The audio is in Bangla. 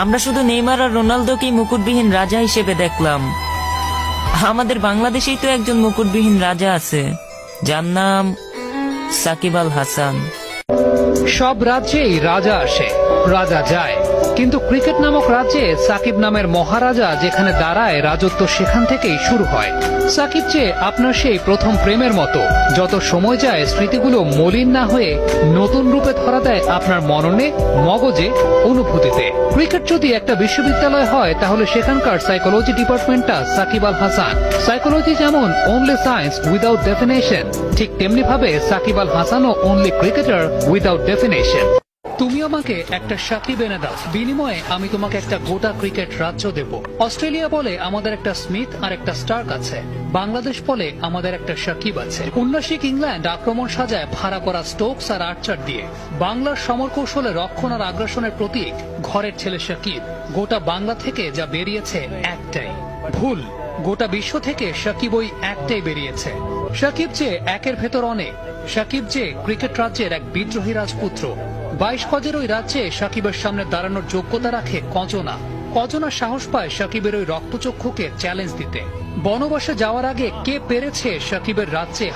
আমরা শুধু নেইমার আর রোনালদোকেই মুকুটবিহীন রাজা হিসেবে দেখলাম। আমাদের বাংলাদেশেই তো একজন মুকুটবিহীন রাজা আছে, যার নাম সাকিব আল হাসান। সব রাজ্যেই রাজা আসে, রাজা যায়, কিন্তু ক্রিকেট নামক রাজ্যে সাকিব নামের মহারাজা যেখানে দাঁড়ায়, রাজত্ব সেখান থেকেই শুরু হয়। সাকিব যে আপনার সেই প্রথম প্রেমের মতো, যত সময় যায় স্মৃতিগুলো মলিন না হয়ে নতুন রূপে ধরা দেয় আপনার মননে, মগজে, অনুভূতিতে। ক্রিকেট যদি একটা বিশ্ববিদ্যালয় হয়, তাহলে সেখানকার সাইকোলজি ডিপার্টমেন্টটা সাকিব আল হাসান। সাইকোলজি যেমন অনলি সায়েন্স উইদাউট ডেফিনেশন, ঠিক তেমনি ভাবে Shakib Al হাসানও only cricketer without definition. তুমি আমাকে একটা সাকিব এনে দাও, বিনিময়ে আমি তোমাকে একটা গোটা ক্রিকেট রাজ্য দেব। অস্ট্রেলিয়া বলে আমাদের একটা স্মিথ আর একটা স্টার্ক আছে, বাংলাদেশ বলে আমাদের একটা সাকিব আছে। উন্নাসিক ইংল্যান্ড আক্রমণ সাজায় ভাড়া করা স্টোকস আর আর্চার দিয়ে। বাংলার সমর কৌশলে রক্ষণ আর আগ্রাসনের প্রতীক ঘরের ছেলে সাকিব। গোটা বাংলা থেকে যা বেরিয়েছে একটাই, ভুল। গোটা বিশ্ব থেকে সাকিব ওই একটাই বেরিয়েছে। সাকিব যে একের ভেতর অনেক, সাকিব যে ক্রিকেট রাজ্যের এক বিদ্রোহী রাজপুত্র। 22 গজের ওই রাজ্যে সাকিবের সামনে দাঁড়ানোর যোগ্যতা রাখে কজনা। কজনা সাহস পায় সাকিবের ওই রক্তচক্ষুকে চ্যালেঞ্জ দিতে। বনবাসে যাওয়ার আগে কে পেরেছে সাকিবের রাজ্যে